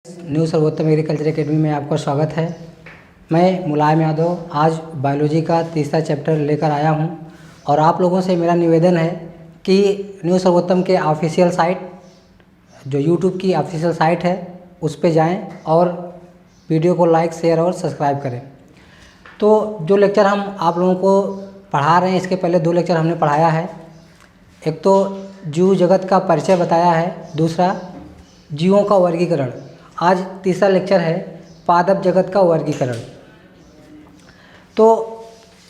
New सर्वोत्तम agriculture academy में आपका स्वागत है। मैं मुलायम यादव आज बायोलॉजी का तीसरा चैप्टर लेकर आया हूं और आप लोगों से मेरा निवेदन है कि न्यू सर्वोत्तम के ऑफिशियल साइट जो यूट्यूब की ऑफिशियल साइट है उस पर जाएं और वीडियो को लाइक, शेयर और सब्सक्राइब करें। तो जो लेक्चर हम आप लोगों को पढ़ा रहे हैं, इसके पहले 2 लेक्चर हमने पढ़ाया है। एक तो जीव जगत का परिचय बताया है, दूसरा जीवों का वर्गीकरण। आज तीसरा लेक्चर है पादप जगत का वर्गीकरण। तो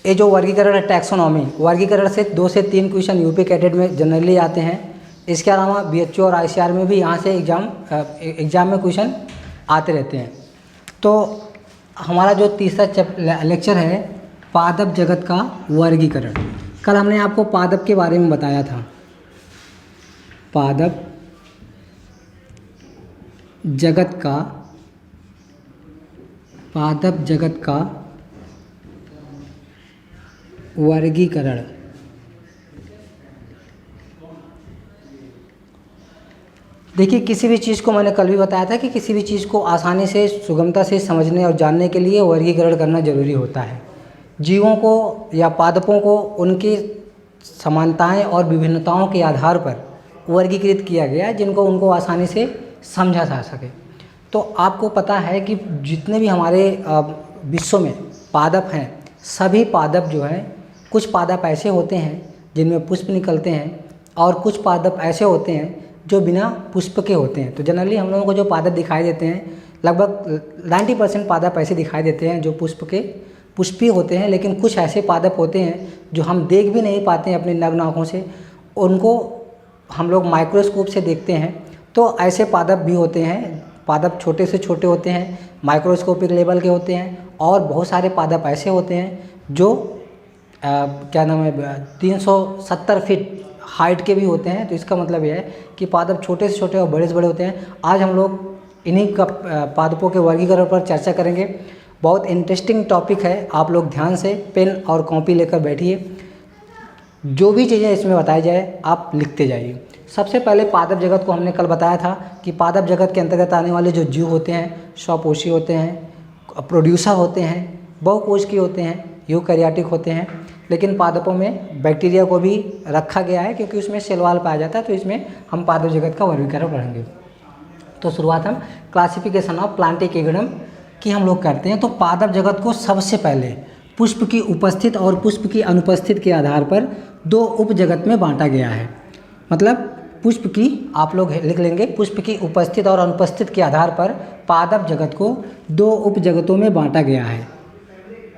ये जो वर्गीकरण है टैक्सोनॉमी, वर्गीकरण से 2 से 3 क्वेश्चन यूपी कैडेट में जनरली आते हैं। इसके अलावा बीएचओ और आईसीआर में भी यहाँ से एग्ज़ाम में क्वेश्चन आते रहते हैं। तो हमारा जो तीसरा लेक्चर है पादप जगत का वर्गीकरण। कल हमने आपको पादप के बारे में बताया था। पादप जगत का वर्गीकरण। देखिए, किसी भी चीज़ को मैंने कल भी बताया था कि किसी भी चीज़ को आसानी से, सुगमता से समझने और जानने के लिए वर्गीकरण करना जरूरी होता है। जीवों को या पादपों को उनकी समानताएं और विभिन्नताओं के आधार पर वर्गीकृत किया गया जिनको उनको आसानी से समझा जा सके। तो आपको पता है कि जितने भी हमारे विश्व में पादप हैं, सभी पादप जो हैं, कुछ पादप ऐसे होते हैं जिनमें पुष्प निकलते हैं और कुछ पादप ऐसे होते हैं जो बिना पुष्प के होते हैं। तो जनरली हम लोगों को जो पादप दिखाई देते हैं, लगभग 90% पादप ऐसे दिखाई देते हैं जो पुष्पी होते हैं। लेकिन कुछ ऐसे पादप होते हैं जो हम देख भी नहीं पाते हैं अपनी नग्न आँखों से, उनको हम लोग माइक्रोस्कोप से देखते हैं। तो ऐसे पादप भी होते हैं। पादप छोटे से छोटे होते हैं, माइक्रोस्कोपिक लेवल के होते हैं, और बहुत सारे पादप ऐसे होते हैं जो 370 फीट हाइट के भी होते हैं। तो इसका मतलब यह है कि पादप छोटे से छोटे और बड़े से बड़े होते हैं। आज हम लोग इन्हीं पादपों के वर्गीकरण पर चर्चा करेंगे। बहुत इंटरेस्टिंग टॉपिक है। आप लोग ध्यान से पेन और कॉपी लेकर बैठिए। जो भी चीज़ें इसमें बताई जाए आप लिखते जाइए। सबसे पहले पादप जगत को हमने कल बताया था कि पादप जगत के अंतर्गत आने वाले जो जीव होते हैं, स्वपोषी होते हैं, प्रोड्यूसर होते हैं, बहुकोशिकीय होते हैं, यूकैरियोटिक होते हैं। लेकिन पादपों में बैक्टीरिया को भी रखा गया है क्योंकि उसमें सेल वॉल पाया जाता है। तो इसमें हम पादप जगत का वर्गीकरण पढ़ेंगे। तो शुरुआत हम क्लासिफिकेशन ऑफ प्लांट किंगडम की हम लोग करते हैं। तो पादप जगत को सबसे पहले पुष्प की उपस्थित और पुष्प की अनुपस्थित के आधार पर 2 उपजगत में बांटा गया है। मतलब पुष्प की, आप लोग लिख लेंगे, पुष्प की उपस्थित और अनुपस्थित के आधार पर पादप जगत को 2 उपजगतों में बांटा गया है।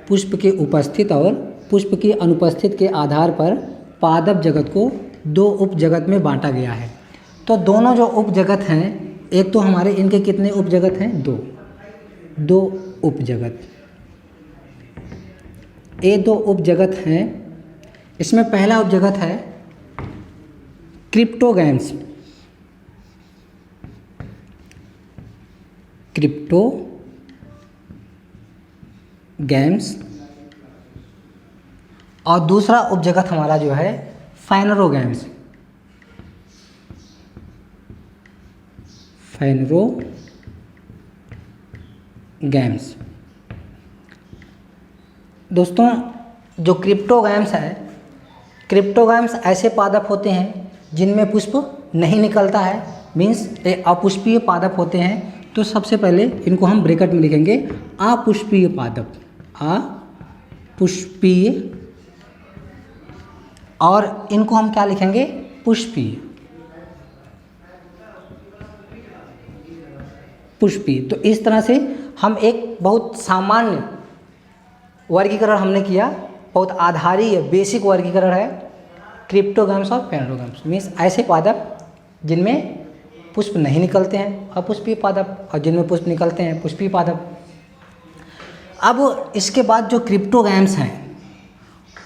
पुष्प की उपस्थित और पुष्प की अनुपस्थित के आधार पर पादप जगत को 2 उपजगत में बांटा गया है। तो दोनों जो उपजगत हैं, एक तो हमारे इनके कितने उपजगत हैं? 2 उपजगत। ये 2 उपजगत हैं। इसमें पहला उपजगत है क्रिप्टोगैम्स। और दूसरा उपजगत हमारा जो है फाइनरोगैम्स। दोस्तों, जो क्रिप्टोगैम्स है, क्रिप्टोगैम्स ऐसे पादप होते हैं जिनमें पुष्प नहीं निकलता है, मीन्स ये अपुष्पीय पादप होते हैं। तो सबसे पहले इनको हम ब्रैकेट में लिखेंगे अपुष्पीय पादप, अपुष्पीय, और इनको हम क्या लिखेंगे? पुष्पीय। तो इस तरह से हम एक बहुत सामान्य वर्गीकरण हमने किया, बहुत आधारीय बेसिक वर्गीकरण है क्रिप्टोगैम्स और फाइनरोगैम्स। मीन्स ऐसे पादप जिनमें पुष्प नहीं निकलते हैं अपुष्पीय पादप, और जिनमें पुष्प निकलते हैं पुष्पीय पादप। अब इसके बाद जो क्रिप्टोगैम्स हैं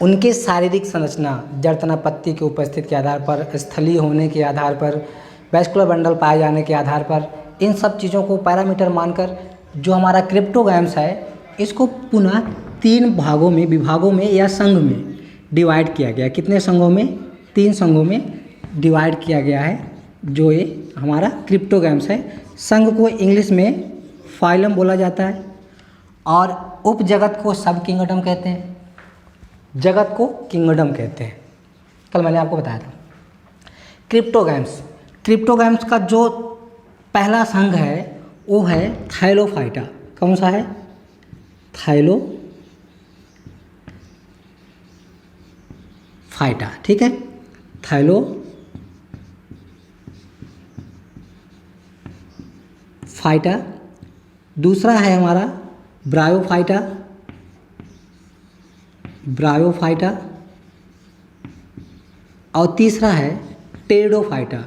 उनके शारीरिक संरचना, जड़ तना पत्ती की उपस्थिति के आधार पर, स्थलीय होने के आधार पर, वैस्कुलर बंडल पाए जाने के आधार पर, इन सब चीज़ों को पैरामीटर मानकर जो हमारा क्रिप्टोगैम्स है इसको पुनः 3 विभागों में या संघ में डिवाइड किया गया। कितने संघों में? 3 संघों में डिवाइड किया गया है। जो ये हमारा क्रिप्टोगैम्स है। संघ को इंग्लिश में फाइलम बोला जाता है और उप जगत को सब किंगडम कहते हैं, जगत को किंगडम कहते हैं। कल मैंने आपको बताया था। क्रिप्टोगैम्स का जो पहला संघ है वो है थाइलोफाइटा। कौन सा है? थाइलोफाइटा, ठीक है, थाइलोफाइटा। दूसरा है हमारा ब्रायोफाइटा और तीसरा है टेरिडोफाइटा।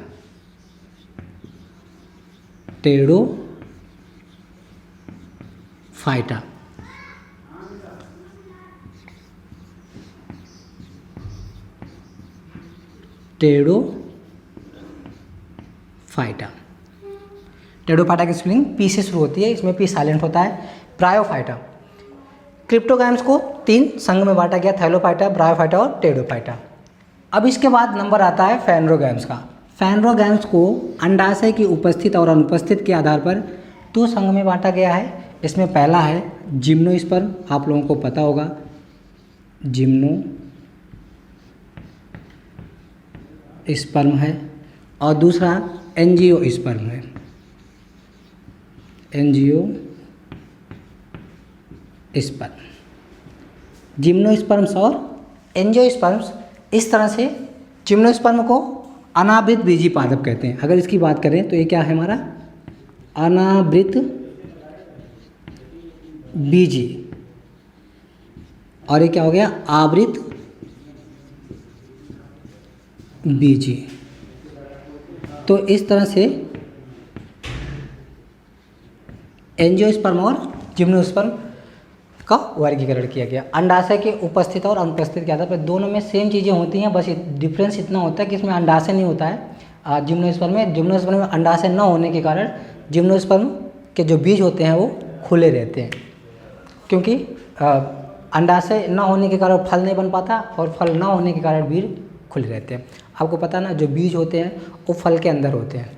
टेरिडोफाइटा की स्पेलिंग पी से शुरू होती है, इसमें पी साइलेंट होता है। ब्रायोफाइटा। क्रिप्टोगैम्स को 3 संघ में बांटा गया, थाइलोफाइटा, ब्रायोफाइटा और टेरिडोफाइटा। अब इसके बाद नंबर आता है फैनरोगैम्स का। फैनरोगैम्स को अंडाशय की उपस्थित और अनुपस्थित के आधार पर 2 संघ में बांटा गया है। इसमें पहला है जिम्नोस्पर्म, आप लोगों को पता होगा, जिम्नोस्पर्म है, और दूसरा एंजियोस्पर्म है। जिम्नोस्पर्म्स और एंजियोस्पर्म्स। इस तरह से जिम्नोस्पर्म को अनावृत बीजी पादप कहते हैं। अगर इसकी बात करें तो ये क्या है हमारा? अनावृत बीजी। और ये क्या हो गया? आवृत बीजी। तो इस तरह से एंजियोस्पर्म और जिम्नोस्पर्म का वर्गीकरण किया गया। अंडाशय के उपस्थित और अनुपस्थित के आधार पर दोनों में सेम चीज़ें होती हैं, बस डिफरेंस इतना होता है कि इसमें अंडाशय नहीं होता है। जिम्नोस्पर्म में अंडाशय न होने के कारण जिम्नोस्पर्म के जो बीज होते हैं वो खुले रहते हैं, क्योंकि अंडाशय न होने के कारण फल नहीं बन पाता और फल न होने के कारण बीज खुले रहते हैं। आपको पता ना, जो बीज होते हैं वो फल के अंदर होते हैं।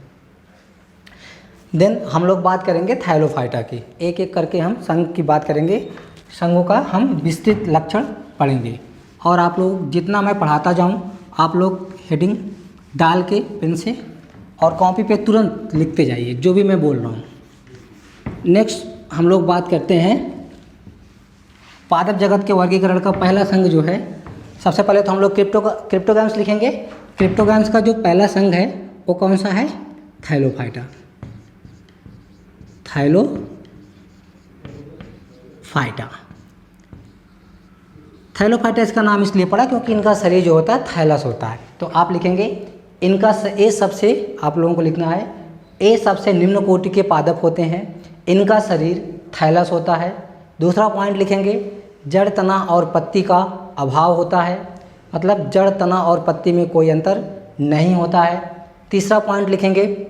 देन हम लोग बात करेंगे थाइलोफाइटा की। एक एक करके हम संघ की बात करेंगे, संघों का हम विस्तृत लक्षण पढ़ेंगे। और आप लोग जितना मैं पढ़ाता जाऊं, आप लोग हेडिंग डाल के पेन से और कॉपी पे तुरंत लिखते जाइए जो भी मैं बोल रहा हूं। नेक्स्ट हम लोग बात करते हैं पादप जगत के वर्गीकरण का। पहला संघ जो है, सबसे पहले तो हम लोग क्रिप्टोगैम्स लिखेंगे। क्रिप्टोगैम्स का जो पहला संघ है वो कौन सा है? थाइलोफाइटा। थाइलोफाइटा इसका नाम इसलिए पड़ा क्योंकि इनका शरीर जो होता है थाइलस होता है। तो आप लिखेंगे इनका ए सबसे, आप लोगों को लिखना है, ए सबसे निम्न कोटि के पादप होते हैं, इनका शरीर थाइलस होता है। दूसरा पॉइंट लिखेंगे जड़, तना और पत्ती का अभाव होता है, मतलब जड़, तना और पत्ती में कोई अंतर नहीं होता है। तीसरा पॉइंट लिखेंगे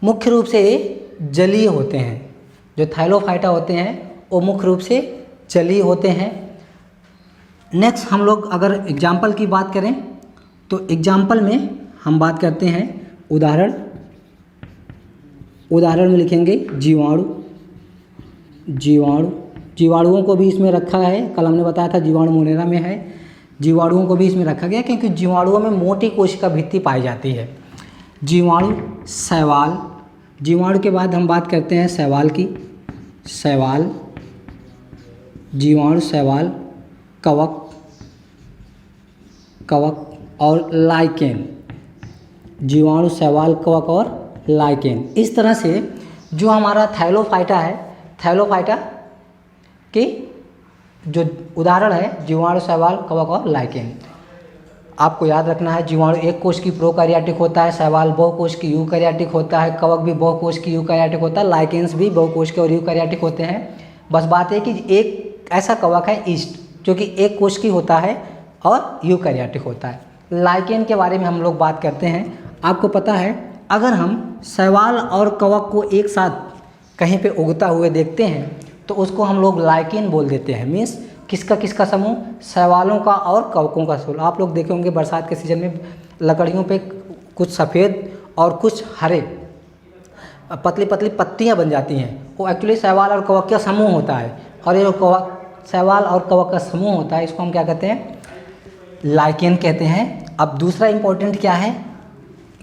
मुख्य रूप से जलीय होते हैं। जो थाइलोफाइटा होते हैं वो मुख्य रूप से जलीय होते हैं। नेक्स्ट हम लोग अगर एग्जाम्पल की बात करें तो एग्जाम्पल में हम बात करते हैं उदाहरण में लिखेंगे जीवाणुओं को भी इसमें रखा है। कल हमने बताया था जीवाणु मोनेरा में है, जीवाणुओं को भी इसमें रखा गया क्योंकि जीवाणुओं में मोटी कोशिका भित्ति पाई जाती है। जीवाणु, शैवाल। जीवाणु के बाद हम बात करते हैं शैवाल की। जीवाणु, शैवाल, कवक और लाइकेन। जीवाणु, शैवाल, कवक और लाइकेन। इस तरह से जो हमारा थाइलोफाइटा है, थाइलोफाइटा के जो उदाहरण है जीवाणु, शैवाल, कवक और लाइकेन। आपको याद रखना है जीवाणु एक कोश की प्रोकैरियोटिक होता है, शैवाल बहुकोश की यूकैरियोटिक होता है, कवक भी बहुकोश की यूकैरियोटिक होता है, लाइकेन्स भी बहुकोश के और यूकैरियोटिक होते हैं। बस बात है कि एक ऐसा कवक है ईस्ट जो कि एक कोश की होता है और यूकैरियोटिक होता है। लाइकेन के बारे में हम लोग बात करते हैं। आपको पता है अगर हम शैवाल और कवक को एक साथ कहीं पे उगता हुए देखते हैं तो उसको हम लोग लाइकेन बोल देते हैं। मीन्स किसका समूह? शैवालों का और कवकों का समूह। आप लोग देखे होंगे बरसात के सीजन में लकड़ियों पे कुछ सफ़ेद और कुछ हरे पतली पतली पत्तियां बन जाती हैं, वो एक्चुअली शैवाल और कवक का समूह होता है। और ये जो शैवाल और कवक का समूह होता है इसको हम क्या कहते हैं, लाइकेन कहते हैं। अब दूसरा इम्पोर्टेंट क्या है,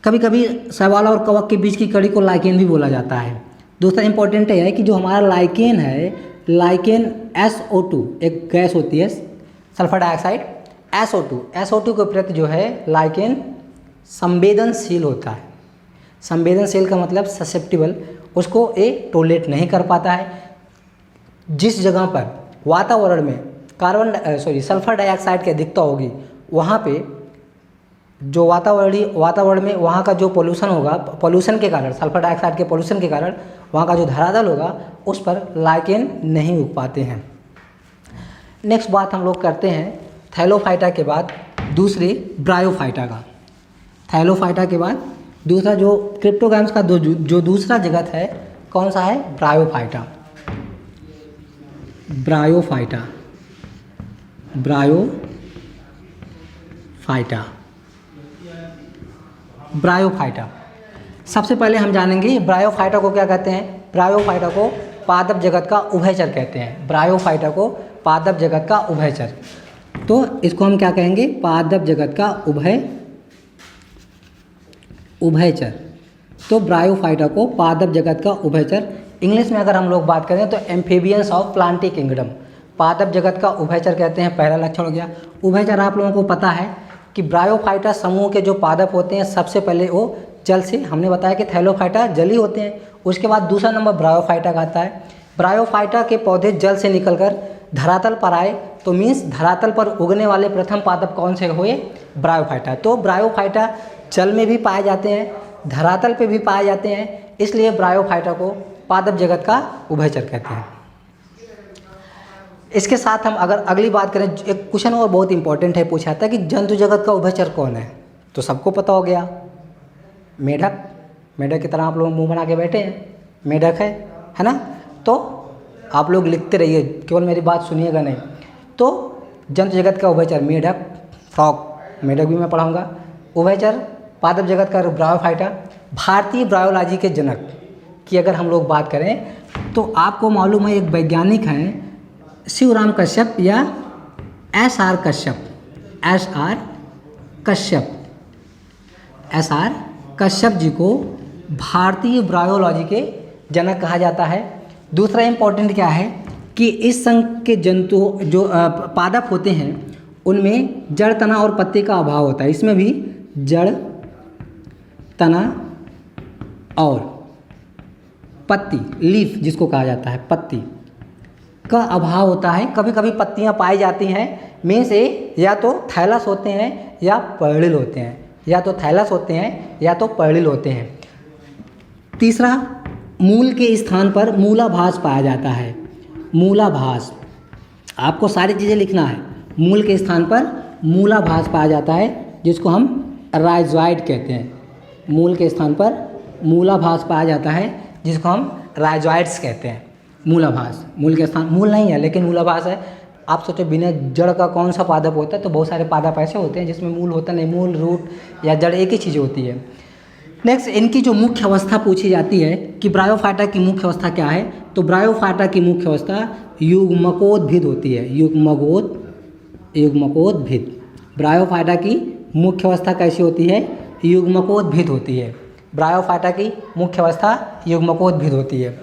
कभी कभी शैवाल और कवक के बीच की कड़ी को लाइकेन भी बोला जाता है। दूसरा इम्पोर्टेंट यह है कि जो हमारा लाइकेन है, लाइकेन SO2 एक गैस होती है सल्फर डाइऑक्साइड, SO2 के प्रति जो है लाइकेन संवेदनशील होता है। संवेदनशील का मतलब ससेप्टिबल, उसको ये टॉलरेट नहीं कर पाता है। जिस जगह पर वातावरण में सल्फर डाइऑक्साइड की अधिकता होगी, वहाँ पे जो वातावरण में वहाँ का जो पोल्यूशन होगा, पोल्यूशन के कारण, सल्फर डाइऑक्साइड के पोल्यूशन के कारण वहाँ का जो धरातल होगा उस पर लाइकेन नहीं उग पाते हैं। नेक्स्ट बात हम लोग करते हैं थैलोफाइटा के बाद दूसरी ब्रायोफाइटा का। थैलोफाइटा के बाद दूसरा जो क्रिप्टोगैम्स का जो दूसरा जगत है कौन सा है, ब्रायोफाइटा। ब्रायोफाइटा सबसे पहले हम जानेंगे ब्रायोफाइटा को क्या कहते हैं। ब्रायोफाइटा को पादप जगत का उभयचर कहते हैं। ब्रायोफाइटा को पादप जगत का उभयचर, तो इसको हम क्या कहेंगे, पादप जगत का उभयचर। तो ब्रायोफाइटा को पादप जगत का उभयचर, इंग्लिश में अगर हम लोग बात करें तो एम्फीबियंस ऑफ प्लांटी किंगडम, पादप जगत का उभयचर कहते हैं। पहला लक्षण हो गया उभयचर। आप लोगों को पता है कि ब्रायोफाइटा समूह के जो पादप होते हैं सबसे पहले वो जल से, हमने बताया कि थैलोफाइटा जली होते हैं, उसके बाद दूसरा नंबर ब्रायोफाइटा का आता है। ब्रायोफाइटा के पौधे जल से निकलकर धरातल पर आए तो मीन्स धरातल पर उगने वाले प्रथम पादप कौन से हुए, ब्रायोफाइटा। तो ब्रायोफाइटा जल में भी पाए जाते हैं, धरातल पे भी पाए जाते हैं, इसलिए ब्रायोफाइटा को पादप जगत का उभयचर कहते हैं। इसके साथ हम अगर अगली बात करें, एक क्वेश्चन और बहुत इंपॉर्टेंट है, पूछा था कि जंतु जगत का उभयचर कौन है, तो सबको पता हो गया, मेढक। मेढक की तरह आप लोग मुंह बना के बैठे हैं, मेढक है ना। तो आप लोग लिखते रहिए, केवल मेरी बात सुनिएगा नहीं। तो जंतु जगत का उभयचर मेढक, फ्रॉग, मेढक भी मैं पढ़ाऊँगा। उभयचर पादप जगत का ब्रायोफाइटा। भारतीय ब्रायोलॉजी के जनक की अगर हम लोग बात करें तो आपको मालूम है एक वैज्ञानिक हैं शिवराम कश्यप या SR कश्यप जी को भारतीय ब्रायोलॉजी के जनक कहा जाता है। दूसरा इम्पोर्टेंट क्या है कि इस संघ के जंतु जो पादप होते हैं उनमें जड़, तना और पत्ती का अभाव होता है। इसमें भी जड़, तना और पत्ती, लीफ जिसको कहा जाता है, पत्ती का अभाव होता है। कभी कभी पत्तियां पाई जाती हैं, में से या तो थैलस होते हैं या पर्लिल होते हैं, या तो थैलस होते हैं या तो पर्लिल होते हैं। तीसरा, मूल के स्थान पर मूलाभास पाया जाता है। मूलाभास, आपको सारी चीज़ें लिखना है। मूल के स्थान पर मूलाभास पाया जाता है जिसको हम राइजॉइड कहते हैं। मूल के स्थान पर मूलाभास पाया जाता है जिसको हम राइजॉइड्स कहते हैं। मूलाभास, मूल के स्थान, मूल नहीं है लेकिन मूलाभास है। आप सोचो बिना जड़ का कौन सा पादप होता है, तो बहुत सारे पादप ऐसे होते हैं जिसमें मूल होता नहीं, मूल, रूट या जड़ एक ही चीज़ होती है। नेक्स्ट, इनकी जो मुख्य अवस्था पूछी जाती है कि ब्रायोफाइटा की मुख्य अवस्था क्या है, तो ब्रायोफाइटा की मुख्य अवस्था युग्मकोद्भिद होती है। युग्मकोद्भिद। ब्रायोफाइटा की मुख्य अवस्था कैसी होती है, युग्मकोद्भिद होती है। ब्रायोफाइटा की मुख्य अवस्था युग्मकोद्भिद होती है।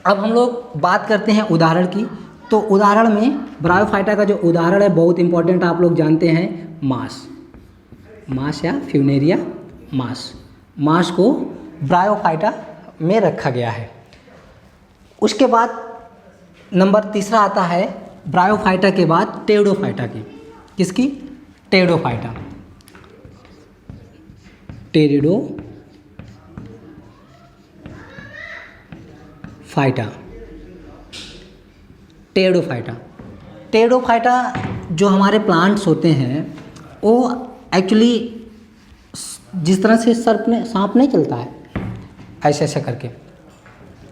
अब हम लोग बात करते हैं उदाहरण की। तो उदाहरण में ब्रायोफाइटा का जो उदाहरण है बहुत इंपॉर्टेंट, आप लोग जानते हैं, मास या फ्यूनेरिया मास। मास को ब्रायोफाइटा में रखा गया है। उसके बाद नंबर तीसरा आता है ब्रायोफाइटा के बाद टेरिडोफाइटा की। किसकी, टेरिडोफाइटा। टेरिडोफाइटा जो हमारे प्लांट्स होते हैं वो एक्चुअली जिस तरह से सांप नहीं चलता है ऐसे ऐसे करके,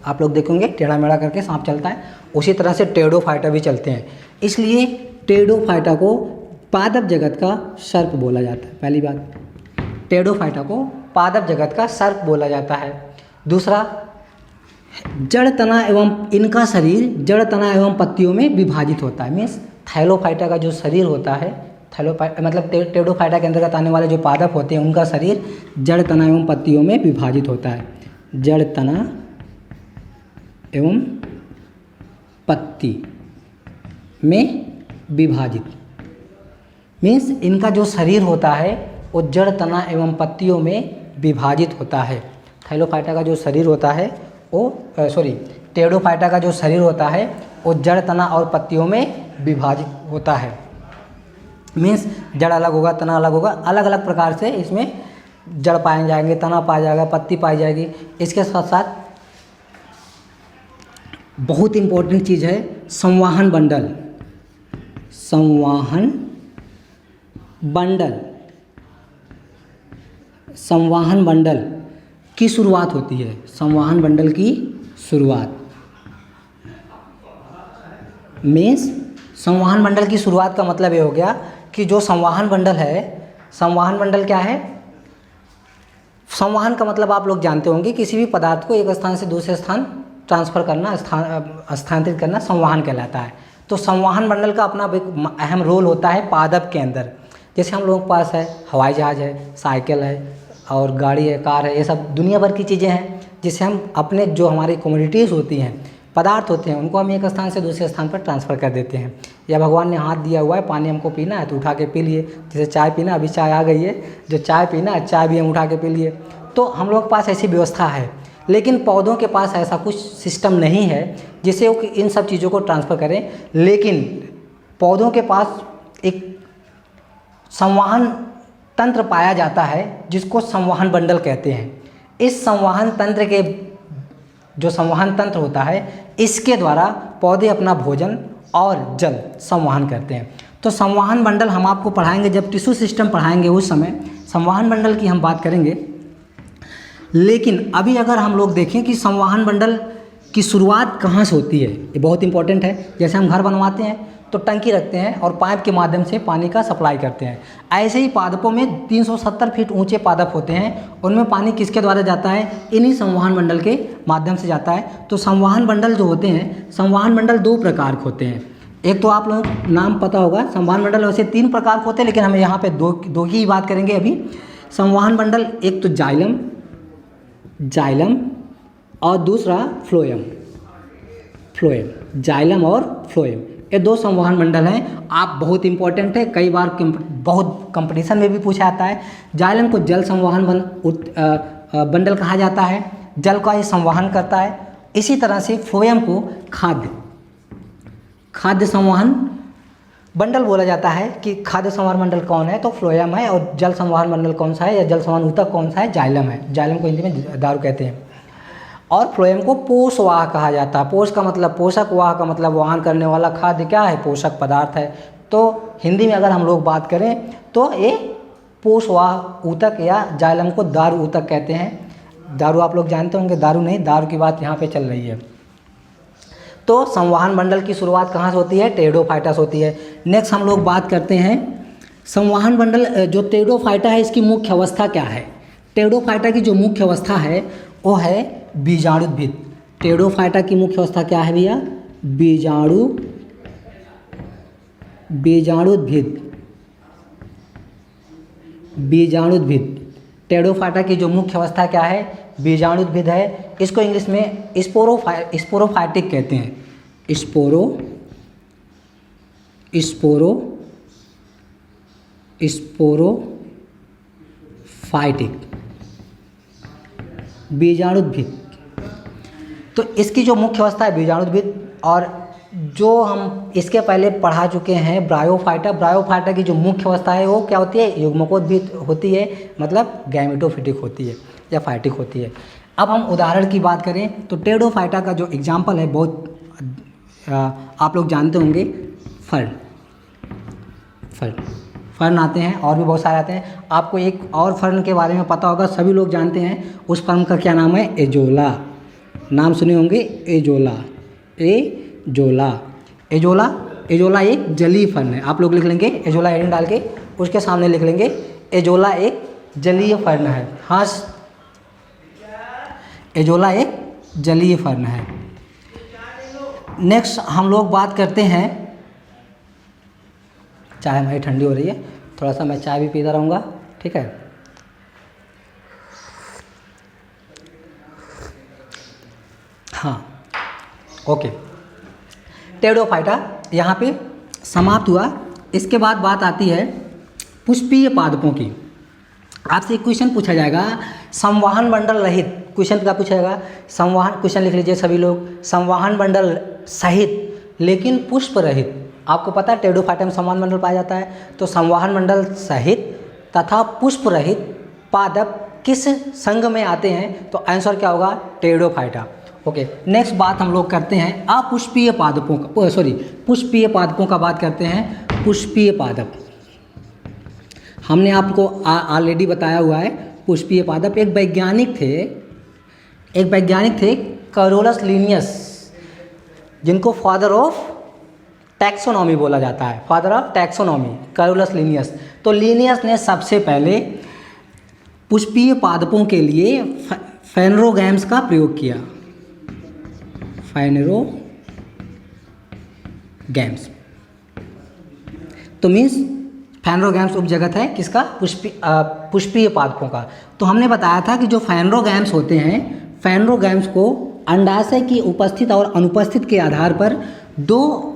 आप लोग देखेंगे टेढ़ा मेढ़ा करके सांप चलता है, उसी तरह से टेरिडोफाइटा भी चलते हैं। इसलिए टेरिडोफाइटा को पादप जगत का सर्प बोला जाता है। पहली बात, टेरिडोफाइटा को पादप जगत का सर्प बोला जाता है। दूसरा, जड़ तना एवं इनका शरीर जड़ तना एवं पत्तियों में विभाजित होता है। मीन्स थैलोफाइटा का जो शरीर होता है, थैलोफाइटा मतलब टेरिडोफाइटा के अंतर्गत आने वाले जो पादप होते हैं उनका शरीर जड़ तना एवं पत्तियों में विभाजित होता है। जड़ तना एवं पत्ती में विभाजित मीन्स इनका जो शरीर होता है वो जड़ तना एवं पत्तियों में विभाजित होता है। थैलोफाइटा का जो शरीर होता है वो टेरिडोफाइटा का जो शरीर होता है वो जड़ तना और पत्तियों में विभाजित होता है। मीन्स जड़ अलग होगा, तना अलग होगा, अलग अलग प्रकार से इसमें जड़ पाए जाएंगे, तना पाया जाएगा, पत्ती पाई जाएगी। इसके साथ साथ बहुत इम्पोर्टेंट चीज़ है संवाहन बंडल। संवाहन बंडल की शुरुआत होती है। संवाहन बंडल की शुरुआत मीन्स संवाहन बंडल की शुरुआत का मतलब ये हो गया कि जो संवाहन बंडल है, संवाहन बंडल क्या है? संवाहन का मतलब आप लोग जानते होंगे, किसी भी पदार्थ को एक स्थान से दूसरे स्थान ट्रांसफ़र करना, स्थानांतरित करना संवाहन कहलाता है। तो संवाहन बंडल का अपना एक अहम रोल होता है पादप के अंदर। जैसे हम लोगों के पास है हवाई जहाज़ है, साइकिल है और गाड़ी है, कार है, ये सब दुनिया भर की चीज़ें हैं जिससे हम अपने जो हमारी कमोडिटीज़ होती हैं, पदार्थ होते हैं, उनको हम एक स्थान से दूसरे स्थान पर ट्रांसफ़र कर देते हैं। या भगवान ने हाथ दिया हुआ है, पानी हमको पीना है तो उठा के पी लिए। जैसे चाय पीना, अभी चाय आ गई है, जो चाय पीना है चाय भी हम उठा के पी लिए। तो हम लोग के पास ऐसी व्यवस्था है, लेकिन पौधों के पास ऐसा कुछ सिस्टम नहीं है जिससे वो इन सब चीज़ों को ट्रांसफ़र करें। लेकिन पौधों के पास एक संवाहन तंत्र पाया जाता है जिसको संवाहन बंडल कहते हैं। इस संवाहन तंत्र के जो संवाहन तंत्र होता है, इसके द्वारा पौधे अपना भोजन और जल संवाहन करते हैं। तो संवाहन बंडल हम आपको पढ़ाएंगे, जब टिश्यू सिस्टम पढ़ाएंगे उस समय संवाहन बंडल की हम बात करेंगे। लेकिन अभी अगर हम लोग देखें कि संवाहन बंडल की शुरुआत कहाँ से होती है, ये बहुत इंपॉर्टेंट है। जैसे हम घर बनवाते हैं तो टंकी रखते हैं और पाइप के माध्यम से पानी का सप्लाई करते हैं। ऐसे ही पादपों में 370 फीट ऊंचे पादप होते हैं, उनमें पानी किसके द्वारा जाता है? इन्हीं संवाहन बंडल के माध्यम से जाता है। तो संवाहन बंडल जो होते हैं, संवाहन बंडल दो प्रकार के होते हैं। एक तो आप लोगों को नाम पता होगा, संवाहन बंडल वैसे 3 प्रकार के होते हैं, लेकिन हम यहाँ पे दो की ही बात करेंगे अभी। संवाहन बंडल एक तो जाइलम और दूसरा फ्लोएम। जाइलम और फ्लोएम, ये 2 संवाहन मंडल हैं। आप बहुत इंपॉर्टेंट है, कई बार बहुत कंपटीशन में भी पूछा जाता है। जाइलम को जल संवाहन बंडल कहा जाता है, जल का ही संवाहन करता है। इसी तरह से फ्लोएम को खाद्य संवाहन बंडल बोला जाता है कि खाद्य संवाहन मंडल कौन है, तो फ्लोएम है। और जल संवाहन मंडल कौन सा है या जल संवाहन ऊतक कौन सा है? जाइलम है। जाइलम को हिंदी में दारू कहते हैं। और फ्लोएम को पोषवाह कहा जाता है। पोष का मतलब पोषक, वाह का मतलब वाहन करने वाला। खाद्य क्या है? पोषक पदार्थ है। तो हिंदी में अगर हम लोग बात करें तो ये पोषवाह ऊतक या जाइलम को दारू ऊतक कहते हैं। दारू आप लोग जानते होंगे, दारू नहीं, दारू की बात यहाँ पे चल रही है। तो संवाहन मंडल की शुरुआत कहाँ से होती है? टेरिडोफाइटा से होती है। नेक्स्ट हम लोग बात करते हैं संवाहन मंडल जो टेरिडोफाइटा है, इसकी मुख्य अवस्था क्या है? टेरिडोफाइटा की जो मुख्य अवस्था है वो है बीजाणुद्भिद। टेरिडोफाइटा की मुख्य अवस्था क्या है भैया? बीजाणुद्भिद। टेरिडोफाइटा की जो मुख्य अवस्था क्या है? बीजाणुद्भिद है। इसको इंग्लिश में स्पोरोफाइटिक कहते हैं। स्पोरोफाइटिक, बीजाणुद्भिद। तो इसकी जो मुख्य अवस्था है बीजाणुद्भिद। और जो हम इसके पहले पढ़ा चुके हैं ब्रायोफाइटा। ब्रायोफाइटा की जो मुख्य अवस्था है वो क्या होती है? युग्मकोद्भिद होती है, मतलब गैमेटोफिटिक होती है या फाइटिक होती है। अब हम उदाहरण की बात करें तो टेरिडोफाइटा का जो एग्जाम्पल है, बहुत आप लोग जानते होंगे, फर्न आते हैं और भी बहुत सारे आते हैं। आपको एक और फर्न के बारे में पता होगा, सभी लोग जानते हैं। उस फर्न का क्या नाम है? एजोला। नाम सुने होंगे, एजोला एक जलीय फर्न है। आप लोग लिख लेंगे एजोला एडन डाल के, उसके सामने लिख लेंगे एजोला एक जलीय फर्न है। हंस एजोला एक जलीय फर्न है। नेक्स्ट हम लोग बात करते हैं, चाय हमारी ठंडी हो रही है, थोड़ा सा मैं चाय भी पीता रहूँगा, ठीक है। हाँ, ओके, टेरिडोफाइटा यहाँ पे समाप्त हुआ। इसके बाद बात आती है पुष्पीय पादपों की। आपसे एक क्वेश्चन पूछा जाएगा, संवहन मंडल रहित, क्वेश्चन क्या पूछा जाएगा, संवहन, क्वेश्चन लिख लीजिए सभी लोग, संवहन मंडल सहित लेकिन पुष्प रहित। आपको पता है टेरिडोफाइटा में संवहन मंडल पाया जाता है, तो संवहन मंडल सहित तथा पुष्प रहित पादप किस संघ में आते हैं, तो आंसर क्या होगा, टेरिडोफाइटा। ओके, नेक्स्ट बात हम लोग करते हैं अपुष्पीय पादपों का, सॉरी पुष्पीय पादपों का बात करते हैं। पुष्पीय पादप हमने आपको ऑलरेडी बताया हुआ है। पुष्पीय पादप एक वैज्ञानिक थे कैरोलस लिनियस, जिनको फादर ऑफ टैक्सोनॉमी बोला जाता है, father of taxonomy Carolus Linnaeus. तो लिनियस ने सबसे पहले पुष्पीय पादपों के लिए फेनरोगैम्स का प्रयोग किया। फेनरोगैम्स तो मीन्स फेनरोगैम्स उपजगत है किसका, पुष्पीय पादपों का। तो हमने बताया था कि जो फेनरोगैम्स होते हैं, फेनरोगैम्स को अंडाशय की उपस्थित और अनुपस्थित के आधार पर दो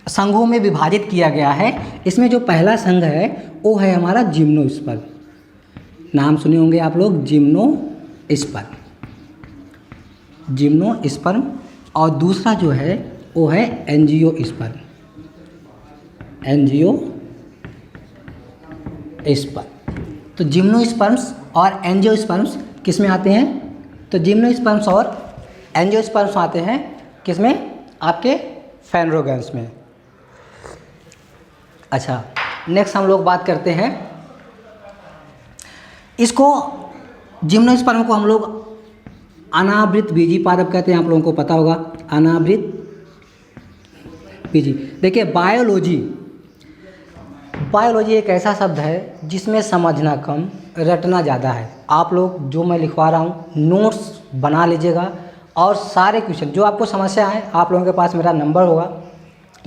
संघों में विभाजित किया गया है। इसमें जो पहला संघ है वो है हमारा जिम्नोस्पर्म, नाम सुने होंगे आप लोग, जिम्नोस्पर्म, और दूसरा जो है वो है एंजियोस्पर्म। तो जिम्नोस्पर्म्स और एंजियोस्पर्म्स किस में आते हैं, तो जिम्नोस्पर्म्स और एंजियोस्पर्म्स आते हैं किस में, आपके फेनरोगैम्स में। अच्छा, नेक्स्ट हम लोग बात करते हैं, इसको जिम्नोस्पर्म को हम लोग अनावृत बीजी पादप कहते हैं, आप लोगों को पता होगा, अनावृत बीजी। देखिए बायोलॉजी एक ऐसा शब्द है जिसमें समझना कम रटना ज़्यादा है। आप लोग जो मैं लिखवा रहा हूँ नोट्स बना लीजिएगा, और सारे क्वेश्चन जो आपको समस्या है, आप लोगों के पास मेरा नंबर होगा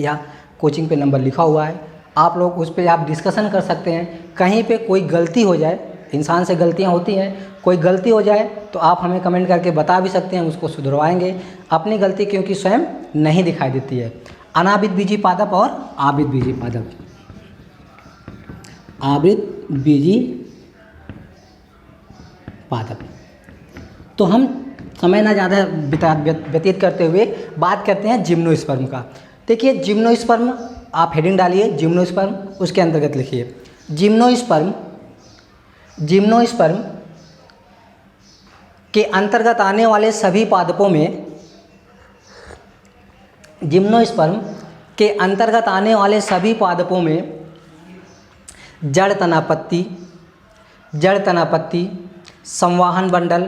या कोचिंग पे नंबर लिखा हुआ है, आप लोग उस पर आप डिस्कशन कर सकते हैं। कहीं पे कोई गलती हो जाए, इंसान से गलतियां होती हैं, कोई गलती हो जाए तो आप हमें कमेंट करके बता भी सकते हैं, उसको सुधरवाएंगे। अपनी गलती क्योंकि स्वयं नहीं दिखाई देती है। अनावृत बीजी पादप और आवृत बीजी पादप। आवृत बीजी पादप, तो हम समय ना ज़्यादा व्यतीत करते हुए बात करते हैं जिम्नोस्पर्म का। देखिए जिम्नोस्पर्म, आप हेडिंग डालिए जिम्नोस्पर्म, उसके अंतर्गत लिखिए जिम्नोस्पर्म के अंतर्गत आने वाले सभी पादपों में, जिम्नोस्पर्म के अंतर्गत आने वाले सभी पादपों में जड़ तनापत्ति, संवाहन बंडल,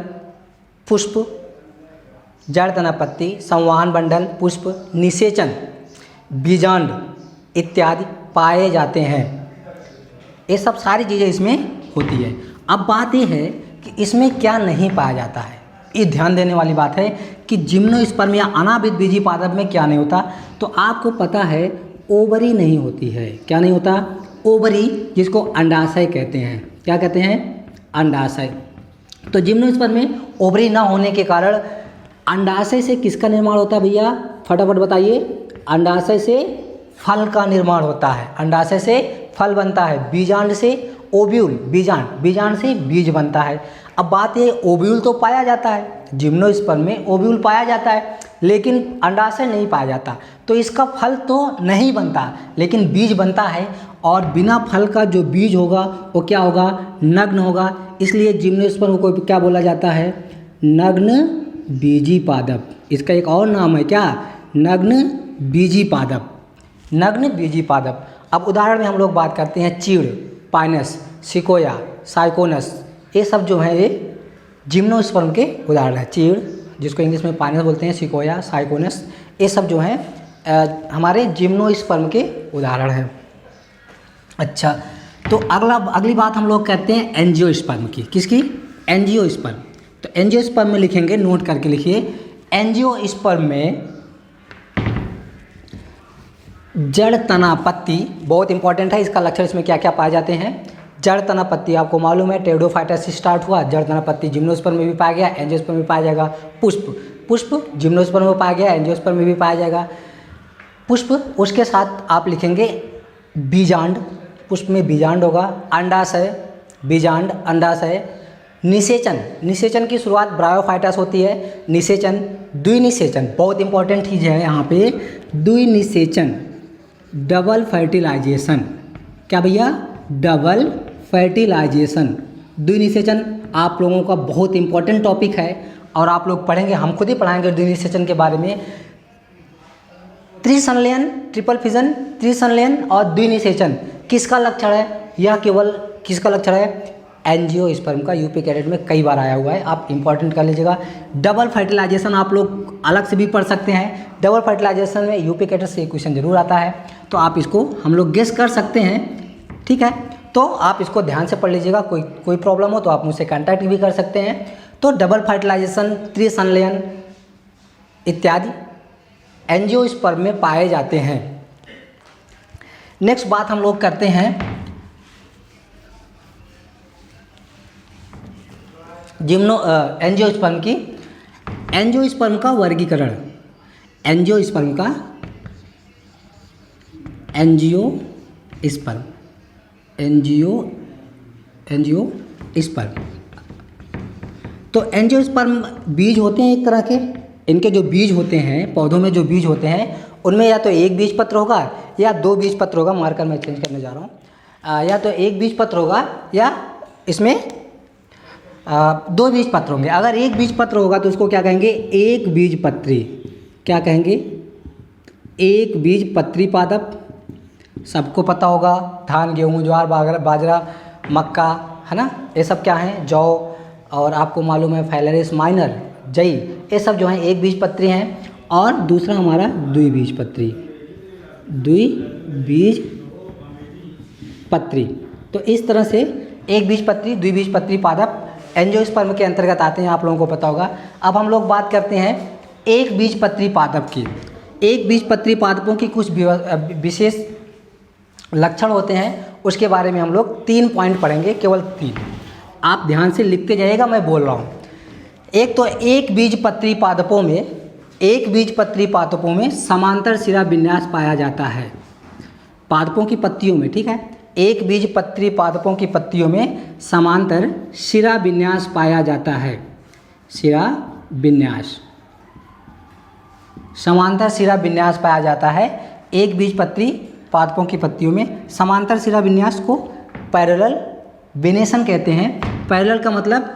पुष्प, जड़ तनापत्ति, संवाहन बंडल, पुष्प, निषेचन, बीजांड इत्यादि पाए जाते हैं। ये सब सारी चीज़ें इसमें होती है। अब बात ये है कि इसमें क्या नहीं पाया जाता है, ये ध्यान देने वाली बात है कि जिम्नोस्पर्म या अनावृत बीजी पादप में क्या नहीं होता। तो आपको पता है ओवरी नहीं होती है। क्या नहीं होता, ओवरी, जिसको अंडाशय कहते हैं। क्या कहते हैं, अंडाशय। तो जिम्नोस्पर्म में ओवरी ना होने के कारण अंडाशय से किसका निर्माण होता है भैया, फटाफट बताइए। अंडाशय से फल का निर्माण होता है, अंडाशय से फल बनता है, बीजांड से ओव्यूल, बीजांड से बीज बनता है। अब बात ये, ओव्यूल तो पाया जाता है, जिम्नोस्पर्म में ओव्यूल पाया जाता है, लेकिन अंडाशय नहीं पाया जाता। तो इसका फल तो नहीं बनता, लेकिन बीज बनता है, और बिना फल का जो बीज होगा वो क्या होगा, नग्न होगा। इसलिए जिम्नोस्पर्म को क्या बोला जाता है, नग्न बीजी पादप। इसका एक और नाम है क्या, नग्न बीजी पादप, नग्न बीजी पादप। अब उदाहरण में हम लोग बात करते हैं चीड़, पाइनस, सिकोया, साइकोनस, ये सब जो है ये जिम्नोस्पर्म के उदाहरण है। चीड़, जिसको इंग्लिश में पाइनस बोलते हैं, सिकोया, साइकोनस, ये सब जो हैं हमारे जिम्नोस्पर्म के उदाहरण हैं। अच्छा, तो अगली बात हम लोग करते हैं एंजियोस्पर्म की। किसकी? एंजियोस्पर्म। तो एंजियोस्पर्म में लिखेंगे, नोट करके लिखिए, एंजियोस्पर्म में जड़ तना पत्ती बहुत इंपॉर्टेंट है। इसका लक्षण, इसमें क्या क्या पाए जाते हैं? जड़ तना पत्ती, आपको मालूम है टेरिडोफाइटा से स्टार्ट हुआ, जड़ तना पत्ती जिम्नोस्पर्म में भी पाया गया, एंजियोस्पर्म में पाया जाएगा। पुष्प जिम्नोस्पर्म में पाया गया, एंजियोस्पर्म में भी पाया जाएगा पुष्प। उसके साथ आप लिखेंगे बीजांड, पुष्प में बीजांड होगा। अंडाशय, बीजांड, अंडाशय। निषेचन की शुरुआत ब्रायोफाइटा से होती है। निषेचन, द्विनिषेचन बहुत इंपॉर्टेंट चीज़ है यहाँ पे, द्विनिषेचन, डबल फर्टिलाइजेशन। क्या भैया? डबल फर्टिलाइजेशन, द्विनिषेचन आप लोगों का बहुत इंपॉर्टेंट टॉपिक है और आप लोग पढ़ेंगे, हम खुद ही पढ़ाएंगे द्विनिषेचन के बारे में। त्रिसंलयन, ट्रिपल फिजन, त्रिसंलयन और द्विनिषेचन किसका लक्षण है? यह केवल किसका लक्षण है? एंजियोस्पर्म का। यूपी कैडेट में कई बार आया हुआ है, आप इंपॉर्टेंट कर लीजिएगा। डबल फर्टिलाइजेशन आप लोग अलग से भी पढ़ सकते हैं। डबल फर्टिलाइजेशन में यूपी कैडेट से क्वेश्चन जरूर आता है, तो आप इसको हम लोग गेस कर सकते हैं, ठीक है। तो आप इसको ध्यान से पढ़ लीजिएगा, कोई प्रॉब्लम हो तो आप मुझसे कांटेक्ट भी कर सकते हैं। तो डबल फर्टिलाइजेशन, त्रिसंलयन इत्यादि एंजियोस्पर्म में पाए जाते हैं। नेक्स्ट बात हम लोग करते हैं एंजियोस्पर्म की। एंजियोस्पर्म का वर्गीकरण, एंजियोस्पर्म का, एंजियोस्पर्म तो एंजियोस्पर्म बीज होते हैं एक तरह के। इनके जो बीज होते हैं, पौधों में जो बीज होते हैं, उनमें या तो एक बीज पत्र होगा या दो बीज पत्र होगा। मार्कर मैं चेंज करने जा रहा हूँ। या तो एक बीज पत्र होगा या इसमें दो बीज पत्र होंगे। अगर एक बीज पत्र होगा तो उसको क्या कहेंगे? एक बीज पत्री। क्या कहेंगे? एक बीज पत्री पादप। सबको पता होगा, धान, गेहूँ, ज्वार, बाजरा, मक्का, है ना, ये सब क्या हैं? जौ। और आपको मालूम है फाइलरिस माइनर, जई, ये सब जो हैं एक बीज पत्री हैं। और दूसरा हमारा द्विबीजपत्री, द्विबीजपत्री। तो इस तरह से एक बीजपत्री, द्विबीजपत्री पादप एंजियोस्पर्म के अंतर्गत आते हैं, आप लोगों को पता होगा। अब हम लोग बात करते हैं एक बीजपत्री पादप की। एक बीजपत्री पादपों की कुछ विशेष लक्षण होते हैं, उसके बारे में हम लोग 3 पॉइंट पढ़ेंगे, केवल 3। आप ध्यान से लिखते जाइएगा, मैं बोल रहा हूँ। एक तो एक बीजपत्री पादपों में समांतर शिरा विन्यास पाया जाता है, पादपों की पत्तियों में, ठीक है। एक बीजपत्री पादपों की पत्तियों में समांतर शिरा विन्यास पाया जाता है। शिरा विन्यास, समांतर शिरा विन्यास पाया जाता है एक बीजपत्री पादपों की पत्तियों में। समांतर शिरा विन्यास को पैरेलल वेनेशन कहते हैं। पैरेलल का मतलब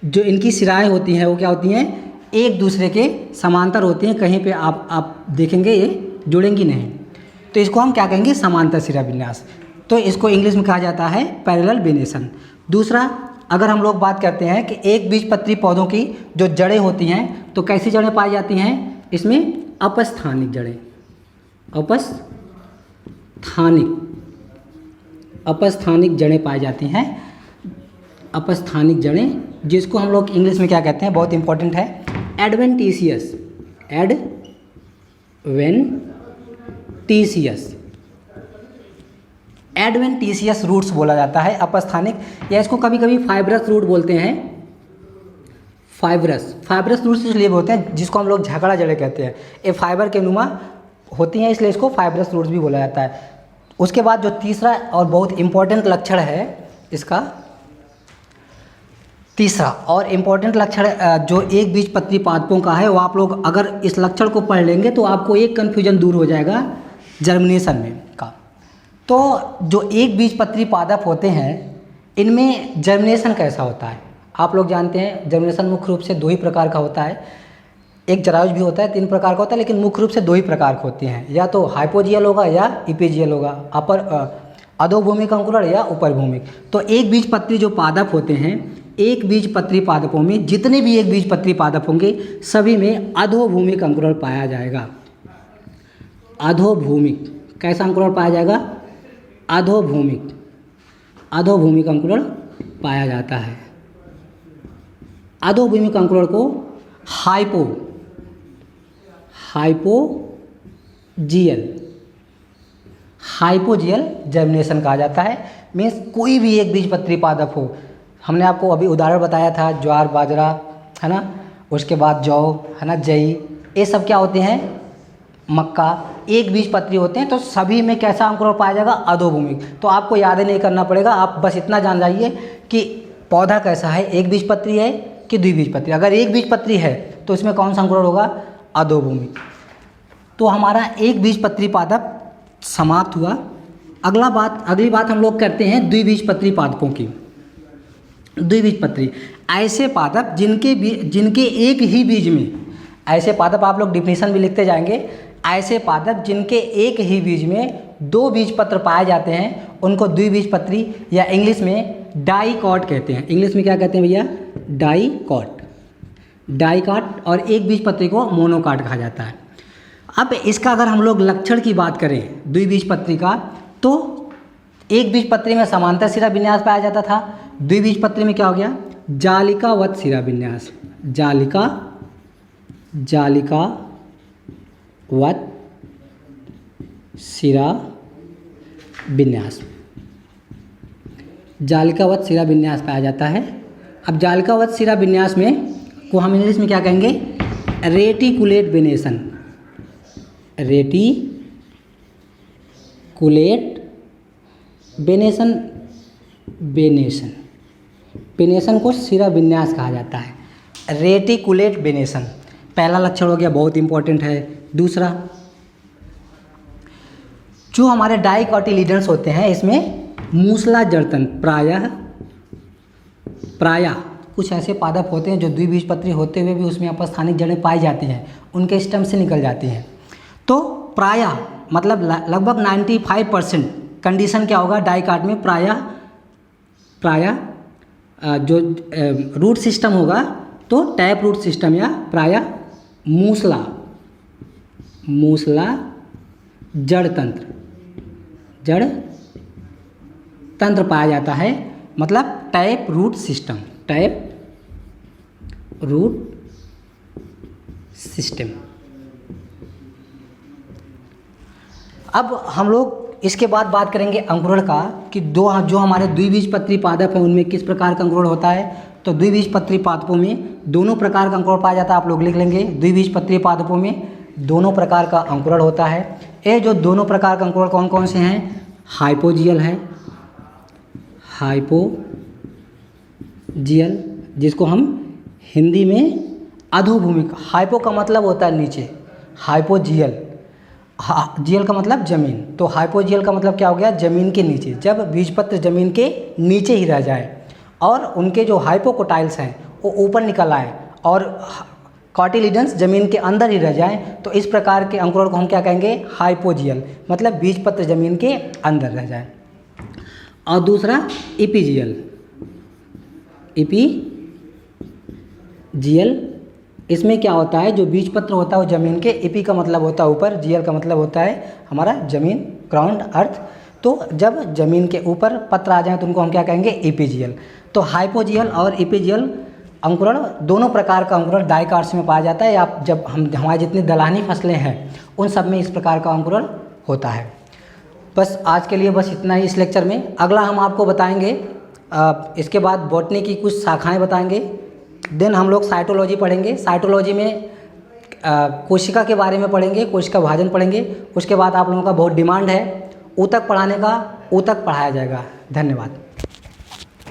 जो इनकी शिराएं होती हैं वो क्या होती हैं? एक दूसरे के समांतर होती हैं। कहीं पे आप देखेंगे ये जुड़ेंगी नहीं, तो इसको हम क्या कहेंगे? समांतर शिरा विन्यास। तो इसको इंग्लिश में कहा जाता है पैरेलल वेनेशन। दूसरा, अगर हम लोग बात करते हैं कि एक बीजपत्री पौधों की जो जड़ें होती हैं, तो कैसी जड़ें पाई जाती हैं? इसमें अपस्थानिक जड़ें, अपस्थानिक जड़ें पाई जाती हैं। अपस्थानिक जड़ें, जिसको हम लोग इंग्लिश में क्या कहते हैं? बहुत इंपॉर्टेंट है, एडवेंटिशियस रूट्स बोला जाता है अपस्थानिक, या इसको कभी कभी फाइब्रस रूट बोलते हैं। फाइब्रस रूट्स इसलिए बोलते हैं, जिसको हम लोग झगड़ा जड़ें कहते हैं। ये फाइबर के नुमा होती हैं, इसलिए इसको फाइब्रस रूट्स भी बोला जाता है। उसके बाद जो तीसरा और बहुत इंपॉर्टेंट लक्षण है इसका, तीसरा और इम्पॉर्टेंट लक्षण जो एक बीजपत्री पादपों का है, वो आप लोग अगर इस लक्षण को पढ़ लेंगे तो आपको एक कन्फ्यूजन दूर हो जाएगा जर्मिनेशन में का। तो जो एक बीजपत्री पादप होते हैं, इनमें जर्मिनेशन कैसा होता है? आप लोग जानते हैं जर्मिनेशन मुख्य रूप से 2 ही प्रकार का होता है। एक जरायुज भी होता है, 3 प्रकार का होता है, लेकिन मुख्य रूप से 2 ही प्रकार के होते हैं। या तो हाइपोजियल होगा या इपिजियल होगा, अधोभूमिक अंकुरण या उपरभूमिक। तो एक बीजपत्री जो पादप होते हैं, एक बीजपत्री पादपों में जितने भी एक बीजपत्री पादप होंगे, सभी में अधोभूमिक अंकुरण पाया जाएगा। अधोभूमिक कैसा अंकुरण पाया जाएगा? अधोभूमिक। अधोभूमिक अंकुरण पाया जाता है। अधोभूमिक अंकुरण को हाइपोजियल जर्मिनेशन कहा जाता है। मीन्स कोई भी एक बीजपत्री पादप हो, हमने आपको अभी उदाहरण बताया था ज्वार बाजरा, है ना, उसके बाद जौ, है ना, जई, ये सब क्या होते हैं, मक्का, एक बीजपत्री होते हैं। तो सभी में कैसा अंकुरण पाया जाएगा, अधोभूमिक। तो आपको याद ही नहीं करना पड़ेगा, आप बस इतना जान जाइए कि पौधा कैसा है, एक बीजपत्री है कि द्विबीजपत्री। अगर एक बीजपत्री है तो इसमें कौन सा अंकुरण होगा, अधोभूमिक। तो हमारा एक बीजपत्री पादप समाप्त हुआ। अगली बात हम लोग करते हैं द्विबीजपत्री पादपों की। द्विबीजपत्री ऐसे पादप जिनके एक ही बीज में, ऐसे पादप आप लोग डिफिनीशन भी लिखते जाएंगे, ऐसे पादप जिनके एक ही बीज में दो बीजपत्र पाए जाते हैं उनको द्विबीजपत्री या इंग्लिश में डाइकॉट कहते हैं। इंग्लिश में क्या कहते हैं भैया, डाइकॉट। और एक बीजपत्री को मोनोकॉट कहा जाता है। अब इसका अगर हम लोग लक्षण की बात करें द्विबीजपत्री का, तो एक बीजपत्री में समांतर शिरा विन्यास पाया जाता था, द्विबीजपत्री में क्या हो गया, जालिकावत शिरा विन्यास, जालिकावत शिरा विन्यास, जालिकावत शिरा विन्यास पाया जाता है। अब जालिकावत शिरा विन्यास में को हम इंग्लिश में क्या कहेंगे, रेटिकुलेट वेनेशन, वेनेशन को शिरा विन्यास कहा जाता है, रेटिकुलेट वेनेशन। पहला लक्षण हो गया, बहुत इंपॉर्टेंट है। दूसरा, जो हमारे डाइकोटिलीडन्स होते हैं इसमें मूसला जड़तंत्र, प्रायः कुछ ऐसे पादप होते हैं जो द्विबीजपत्री होते हुए भी उसमें अपस्थानिक जड़ें पाई जाती हैं, उनके स्टेम से निकल जाती हैं। तो प्रायः मतलब लगभग 95% कंडीशन क्या होगा डाइकॉट में, प्रायः जो रूट सिस्टम होगा तो टैप रूट सिस्टम या प्रायः मूसला जड़ तंत्र पाया जाता है, मतलब टैप रूट सिस्टम। अब हम लोग इसके बाद बात करेंगे अंकुरण का, कि जो हमारे द्विबीजपत्री पादप हैं उनमें किस प्रकार का अंकुरण होता है। तो द्विबीजपत्री पादपों में दोनों प्रकार का अंकुरण पाया जाता है, आप लोग लिख लेंगे। द्विबीजपत्री पादपों में दोनों प्रकार का अंकुरण होता है। ये जो दोनों प्रकार का अंकुरण कौन कौन से हैं, हाइपोजियल है, हाइपोजियल जिसको हम हिंदी में अधोभूमिक, हाइपो का मतलब होता है नीचे, हाइपोजियल, जियल का मतलब जमीन, तो हाइपोजियल का मतलब क्या हो गया, जमीन के नीचे। जब बीजपत्र जमीन के नीचे ही रह जाए और उनके जो हाइपोकोटाइल्स हैं वो ऊपर निकल आए और कॉटिलिडन्स जमीन के अंदर ही रह जाए, तो इस प्रकार के अंकुरण को हम क्या कहेंगे, हाइपोजियल, मतलब बीजपत्र जमीन के अंदर रह जाए। और दूसरा इपीजियल, इसमें क्या होता है, जो बीजपत्र होता है वो जमीन के, इपी का मतलब होता है ऊपर, जीएल का मतलब होता है हमारा जमीन, ग्राउंड, अर्थ। तो जब जमीन के ऊपर पत्र आ जाए तो उनको हम क्या कहेंगे, इपीजियल। तो हाइपोजियल और इपीजियल अंकुरण दोनों प्रकार का अंकुरण डाइकॉट्स में पाया जाता है। आप जब हमारे जितनी दलहनी फसलें हैं उन सब में इस प्रकार का अंकुरण होता है। बस आज के लिए बस इतना ही इस लेक्चर में। अगला हम आपको बताएंगे, इसके बाद बॉटनी की कुछ शाखाएं बताएंगे, देन हम लोग साइटोलॉजी पढ़ेंगे। साइटोलॉजी में कोशिका के बारे में पढ़ेंगे, कोशिका विभाजन पढ़ेंगे। उसके बाद आप लोगों का बहुत डिमांड है ऊतक पढ़ाने का, ऊतक पढ़ाया जाएगा। धन्यवाद।